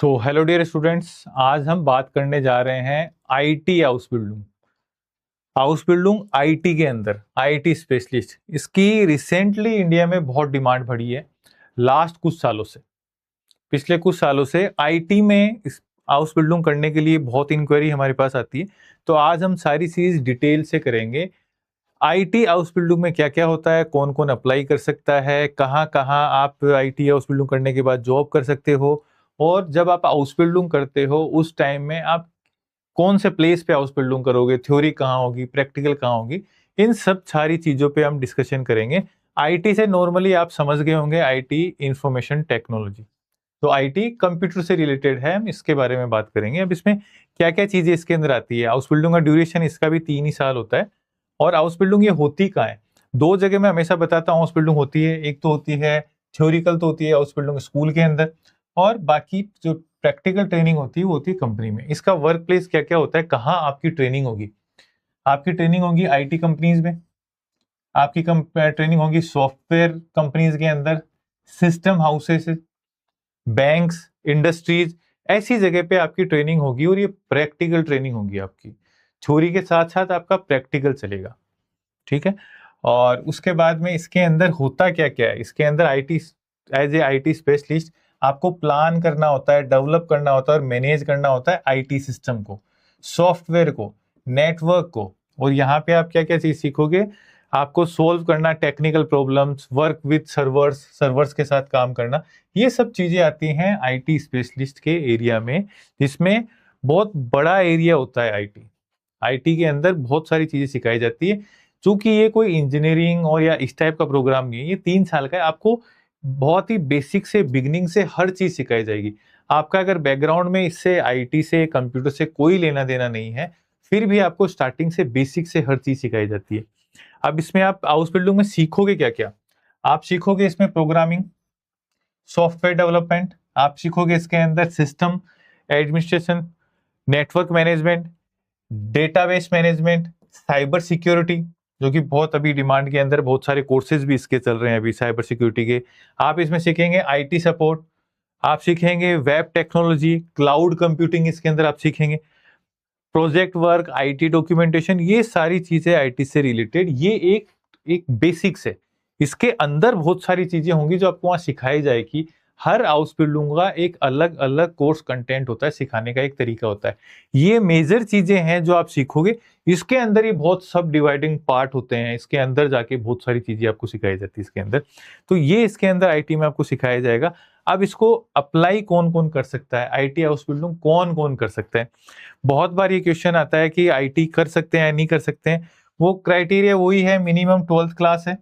तो hello dear students, आज हम बात करने जा रहे हैं आईटी हाउस बिल्डिंग आईटी के अंदर आईटी स्पेशलिस्ट। इसकी रिसेंटली इंडिया में बहुत डिमांड बढ़ी है। लास्ट कुछ सालों से, पिछले कुछ सालों से आईटी में इस हाउस बिल्डिंग करने के लिए बहुत इंक्वायरी हमारे पास आती है। तो आज हम सारी चीज डिटेल से करेंगे। आईटी हाउस बिल्डिंग में क्या क्या होता है, कौन कौन अप्लाई कर सकता है, कहाँ कहाँ आप आईटी हाउस बिल्डिंग करने के बाद जॉब कर सकते हो, और जब आप हाउस बिल्डिंग करते हो उस टाइम में आप कौन से प्लेस पे हाउस बिल्डिंग करोगे, थ्योरी कहाँ होगी, प्रैक्टिकल कहाँ होगी। इन सब सारी चीजों पे हम डिस्कशन करेंगे। आईटी से नॉर्मली आप समझ गए होंगे, आईटी इंफॉर्मेशन टेक्नोलॉजी, तो आईटी कंप्यूटर से रिलेटेड है। हम इसके बारे में बात करेंगे। अब इसमें क्या क्या चीजें इसके अंदर आती है। हाउस बिल्डिंग का ड्यूरेशन इसका भी 3 ही साल होता है। और हाउस बिल्डिंग ये होती कहाँ है, दो जगह मैं हमेशा बताता हूँ हाउस बिल्डिंग होती है। एक तो होती है थ्योरिकल, तो होती है हाउस बिल्डिंग स्कूल के अंदर, और बाकी जो प्रैक्टिकल ट्रेनिंग होती है वो होती है कंपनी में। इसका वर्क प्लेस क्या क्या होता है, कहाँ आपकी ट्रेनिंग होगी। आपकी ट्रेनिंग होगी आईटी कंपनीज में, आपकी ट्रेनिंग होगी सॉफ्टवेयर कंपनीज के अंदर, सिस्टम हाउसेस, बैंक्स, इंडस्ट्रीज, ऐसी जगह पे आपकी ट्रेनिंग होगी। और ये प्रैक्टिकल ट्रेनिंग होगी आपकी, थ्योरी के साथ साथ आपका प्रैक्टिकल चलेगा। ठीक है। और उसके बाद में इसके अंदर होता क्या क्या है, इसके अंदर IT as a IT specialist आपको प्लान करना होता है, डेवलप करना होता है और मैनेज करना होता है आईटी सिस्टम को, सॉफ्टवेयर को, नेटवर्क को। और यहाँ पे आप क्या क्या चीज सीखोगे, आपको सोल्व करना technical problems, work with servers, servers के साथ काम करना। ये सब चीजें आती हैं आईटी स्पेशलिस्ट के एरिया में, जिसमें बहुत बड़ा एरिया होता है आईटी। आईटी के अंदर बहुत सारी चीजें सिखाई जाती है। चूंकि ये कोई इंजीनियरिंग और या इस टाइप का प्रोग्राम नहीं है, ये 3 साल का है। आपको बहुत ही बेसिक से, बिगिनिंग से हर चीज सिखाई जाएगी। आपका अगर बैकग्राउंड में इससे, आईटी से, कंप्यूटर से कोई लेना देना नहीं है, फिर भी आपको स्टार्टिंग से बेसिक से हर चीज सिखाई जाती है। अब इसमें आप हाउस बिल्डिंग में सीखोगे क्या क्या, आप सीखोगे इसमें प्रोग्रामिंग, सॉफ्टवेयर डेवलपमेंट, आप सीखोगे इसके अंदर system administration, network management, database management, cyber security, जो कि बहुत अभी डिमांड के अंदर, बहुत सारे कोर्सेज भी इसके चल रहे हैं अभी साइबर सिक्योरिटी के। आप इसमें सीखेंगे आईटी सपोर्ट, आप सीखेंगे वेब टेक्नोलॉजी, क्लाउड कंप्यूटिंग इसके अंदर आप सीखेंगे, प्रोजेक्ट वर्क, आईटी डॉक्यूमेंटेशन। ये सारी चीजें आईटी से रिलेटेड, ये एक एक बेसिक्स है। इसके अंदर बहुत सारी चीजें होंगी जो आपको वहां सिखाई जाएगी। हर हाउस बिल्डिंग का एक अलग अलग कोर्स कंटेंट होता है, सिखाने का एक तरीका होता है। ये मेजर चीजें हैं जो आप सीखोगे। इसके अंदर ही बहुत सब डिवाइडिंग पार्ट होते हैं, इसके अंदर जाके बहुत सारी चीजें आपको सिखाई जाती है इसके अंदर। तो ये इसके अंदर आईटी में आपको सिखाया जाएगा। अब इसको अप्लाई कौन कौन कर सकता है, आईटी हाउस बिल्डिंग कौन कौन कर सकता है। बहुत बार ये क्वेश्चन आता है कि आईटी कर सकते हैं या नहीं कर सकते हैं। वो क्राइटेरिया वही है, मिनिमम 12th क्लास है,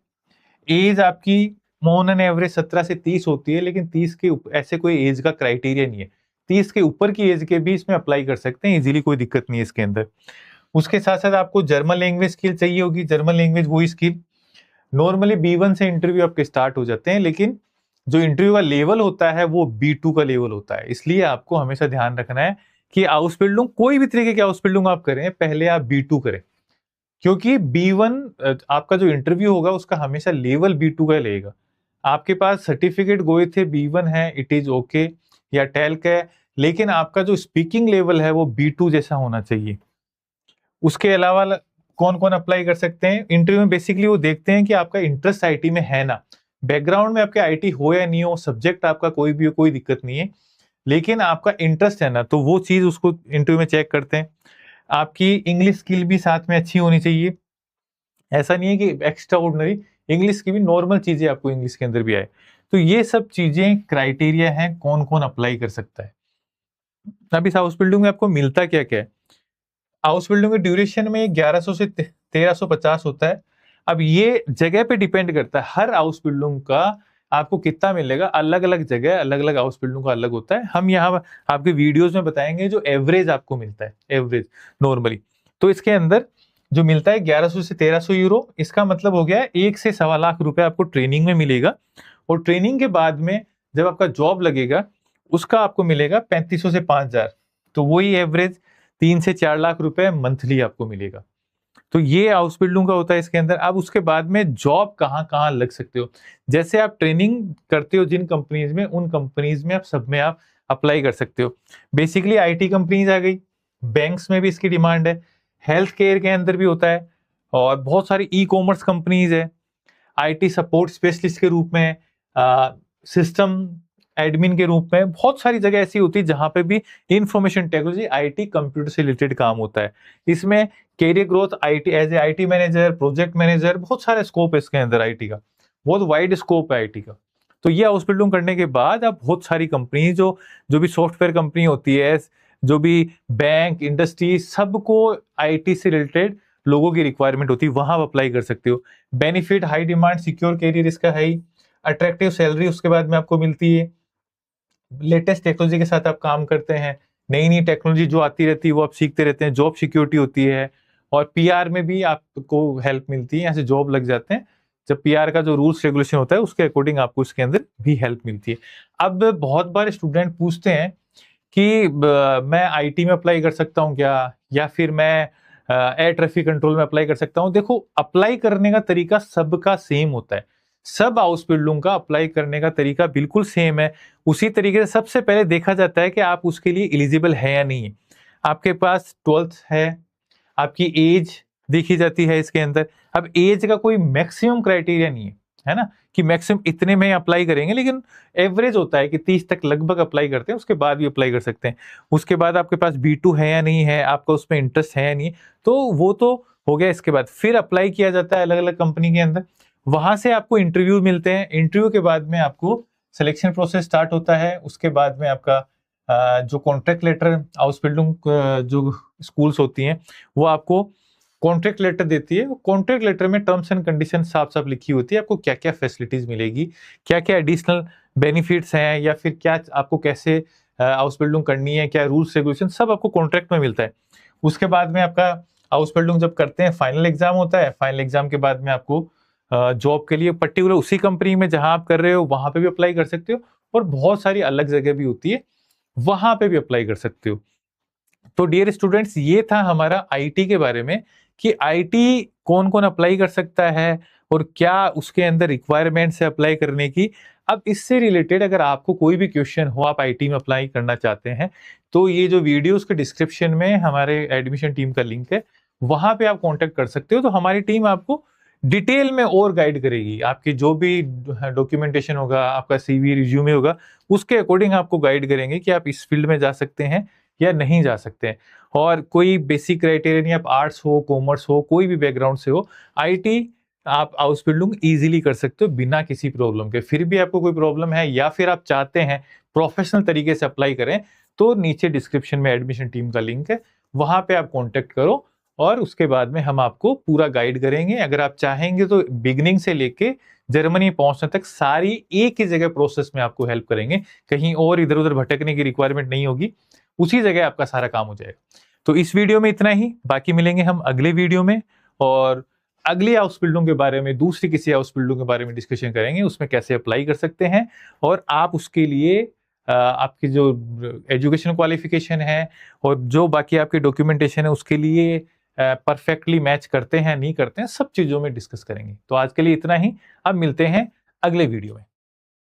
एज आपकी ऑन एन एवरेज 17 से 30 होती है, लेकिन 30 के ऐसे कोई एज का क्राइटेरिया नहीं है। 30 के ऊपर की एज के भी इसमें अप्लाई कर सकते हैं इजीली, कोई दिक्कत नहीं है इसके अंदर। उसके साथ साथ आपको जर्मन लैंग्वेज स्किल चाहिए होगी। जर्मन लैंग्वेज वही स्किल, नॉर्मली B1 से इंटरव्यू आपके स्टार्ट हो जाते हैं, लेकिन जो इंटरव्यू का लेवल होता है वो B2 का लेवल होता है। इसलिए आपको हमेशा ध्यान रखना है कि हाउस बिल्डिंग, कोई भी तरीके की हाउस बिल्डिंग आप करें, पहले आप B2 करें। क्योंकि B1 आपका जो इंटरव्यू होगा उसका हमेशा लेवल B2 का लेगा। आपके पास सर्टिफिकेट गोए थे B1 है, इट इज ओके, या टेल्क है, लेकिन आपका जो स्पीकिंग लेवल है वो B2 जैसा होना चाहिए। उसके अलावा कौन कौन अप्लाई कर सकते हैं इंटरव्यू में, बेसिकली वो देखते हैं कि आपका इंटरेस्ट आईटी में है ना। बैकग्राउंड में आपके आईटी हो या नहीं हो, सब्जेक्ट आपका कोई भी हो, कोई दिक्कत नहीं है, लेकिन आपका इंटरेस्ट है ना, तो वो चीज उसको इंटरव्यू में चेक करते हैं। आपकी इंग्लिश स्किल भी साथ में अच्छी होनी चाहिए। ऐसा नहीं है कि एक्स्ट्रा ऑर्डिनरी, इंग्लिश की भी नॉर्मल चीजें आपको इंग्लिश के अंदर भी आए। तो ये सब चीजें क्राइटेरिया है कौन कौन अप्लाई कर सकता है। अब इस हाउस बिल्डिंग में आपको मिलता क्या क्या है। हाउस बिल्डिंग के ड्यूरेशन में 1100 से 1350 होता है। अब ये जगह पे डिपेंड करता है, हर हाउस बिल्डिंग का आपको कितना मिलेगा, अलग अलग जगह, अलग अलग हाउस बिल्डिंग का अलग होता है। हम यहाँ आपके वीडियोस में बताएंगे जो एवरेज आपको मिलता है, एवरेज नॉर्मली। तो इसके अंदर जो मिलता है 1100 से 1300 यूरो, इसका मतलब हो गया है 1 से 1.25 लाख रुपए आपको ट्रेनिंग में मिलेगा। और ट्रेनिंग के बाद में जब आपका जॉब लगेगा, उसका आपको मिलेगा 3500 से 5000। तो वही एवरेज 3 से 4 लाख रुपए मंथली आपको मिलेगा। तो ये हाउस बिल्डिंग का होता है इसके अंदर। अब उसके बाद में जॉब कहाँ कहाँ लग सकते हो, जैसे आप ट्रेनिंग करते हो जिन कंपनीज में, उन कंपनीज में आप सब में आप अप्लाई कर सकते हो। बेसिकली आईटी कंपनीज आ गई, बैंक्स में भी इसकी डिमांड है, हेल्थ केयर के अंदर भी होता है, और बहुत सारी ई कॉमर्स कंपनीज है, आईटी सपोर्ट स्पेशलिस्ट के रूप में, सिस्टम एडमिन के रूप में, बहुत सारी जगह ऐसी होती है जहां पे भी इंफॉर्मेशन टेक्नोलॉजी आईटी कंप्यूटर से रिलेटेड काम होता है। इसमें career growth IT as a IT manager, project manager, बहुत सारे स्कोप है इसके अंदर आईटी का, बहुत वाइड स्कोप है आईटी का। तो ये हाउस बिल्डिंग करने के बाद आप बहुत सारी कंपनी जो भी सॉफ्टवेयर कंपनी होती है, जो भी बैंक इंडस्ट्री, सबको आईटी से रिलेटेड लोगों की रिक्वायरमेंट होती है, वहां आप अप्लाई कर सकते हो। Benefit high demand, secure career इसका है, अट्रैक्टिव सैलरी उसके बाद में आपको मिलती है, लेटेस्ट टेक्नोलॉजी के साथ आप काम करते हैं, नई नई टेक्नोलॉजी जो आती रहती है वो आप सीखते रहते हैं, जॉब सिक्योरिटी होती है, और पीआर में भी आपको हेल्प मिलती है, यहाँ से जॉब लग जाते हैं। जब पीआर का जो रूल्स रेगुलेशन होता है उसके अकॉर्डिंग आपको इसके अंदर भी हेल्प मिलती है। अब बहुत बार स्टूडेंट पूछते हैं कि मैं आईटी में अप्लाई कर सकता हूँ क्या, या फिर मैं एयर ट्रैफिक कंट्रोल में अप्लाई कर सकता हूँ। देखो, अप्लाई करने का तरीका सबका सेम होता है, सब हाउस बिल्डिंग का अप्लाई करने का तरीका बिल्कुल सेम है। उसी तरीके से सबसे पहले देखा जाता है कि आप उसके लिए एलिजिबल है या नहीं है, आपके पास 12th है, आपकी एज देखी जाती है इसके अंदर। अब एज का कोई मैक्सिमम क्राइटेरिया नहीं है ना, कि मैक्सिमम इतने में अप्लाई करेंगे, लेकिन एवरेज होता है कि 30 तक लगभग अप्लाई करते हैं, उसके बाद भी अप्लाई कर सकते हैं। उसके बाद आपके पास B2 है या नहीं है, आपका उसमें इंटरेस्ट है या नहीं, तो वो तो हो गया। इसके बाद फिर अप्लाई किया जाता है अलग अलग कंपनी के अंदर, वहां से आपको इंटरव्यू मिलते हैं, इंटरव्यू के बाद में आपको सिलेक्शन प्रोसेस स्टार्ट होता है। उसके बाद में आपका जो कॉन्ट्रैक्ट लेटर हाउस बिल्डिंग जो स्कूल्स होती हैं वो आपको कॉन्ट्रैक्ट लेटर देती है। कॉन्ट्रैक्ट लेटर में टर्म्स एंड कंडीशन साफ साफ लिखी होती है, आपको क्या क्या फैसिलिटीज मिलेगी, क्या क्या एडिशनल बेनिफिट्स हैं, या फिर क्या आपको कैसे हाउस बिल्डिंग करनी है, क्या रूल्स रेगुलेशन, सब आपको कॉन्ट्रैक्ट में मिलता है। उसके बाद में आपका हाउस बिल्डिंग जब करते हैं फाइनल एग्जाम होता है, फाइनल एग्जाम के बाद में आपको जॉब के लिए पर्टिकुलर उसी कंपनी में जहां आप कर रहे हो वहां पे भी अप्लाई कर सकते हो, और बहुत सारी अलग जगह भी होती है वहां पे भी अप्लाई कर सकते हो। तो डियर स्टूडेंट्स, ये था हमारा आईटी के बारे में, कि आईटी कौन कौन अप्लाई कर सकता है और क्या उसके अंदर रिक्वायरमेंट्स है अप्लाई करने की। अब इससे रिलेटेड अगर आपको कोई भी क्वेश्चन हो, आप आईटी में अप्लाई करना चाहते हैं, तो ये जो वीडियो उसके डिस्क्रिप्शन में हमारे एडमिशन टीम का लिंक है, वहां पे आप कांटेक्ट कर सकते हो। तो हमारी टीम आपको डिटेल में और गाइड करेगी, आपकी जो भी डॉक्यूमेंटेशन होगा, आपका सीवी रिज्यूमे होगा, उसके अकॉर्डिंग आपको गाइड करेंगे कि आप इस फील्ड में जा सकते हैं या नहीं जा सकते हैं। और कोई बेसिक क्राइटेरिया नहीं, आप आर्ट्स हो, कॉमर्स हो, कोई भी बैकग्राउंड से हो, आईटी आप हाउस बिल्डिंग इजीली कर सकते हो बिना किसी प्रॉब्लम के। फिर भी आपको कोई प्रॉब्लम है या फिर आप चाहते हैं प्रोफेशनल तरीके से अप्लाई करें, तो नीचे डिस्क्रिप्शन में एडमिशन टीम का लिंक है, वहां पे आप कॉन्टेक्ट करो, और उसके बाद में हम आपको पूरा गाइड करेंगे। अगर आप चाहेंगे तो बिगिनिंग से लेके जर्मनी पहुंचने तक सारी एक ही जगह प्रोसेस में आपको हेल्प करेंगे, कहीं और इधर उधर भटकने की रिक्वायरमेंट नहीं होगी, उसी जगह आपका सारा काम हो जाएगा। तो इस वीडियो में इतना ही, बाकी मिलेंगे हम अगले वीडियो में, और अगली हाउस बिल्डिंग के बारे में, दूसरी किसी हाउस बिल्डिंग के बारे में डिस्कशन करेंगे, उसमें कैसे अप्लाई कर सकते हैं, और आप उसके लिए आपकी जो एजुकेशन क्वालिफिकेशन है और जो बाकी आपकी डॉक्यूमेंटेशन है उसके लिए परफेक्टली मैच करते हैं नहीं करते हैं, सब चीजों में डिस्कस करेंगे। तो आज के लिए इतना ही, अब मिलते हैं अगले वीडियो में।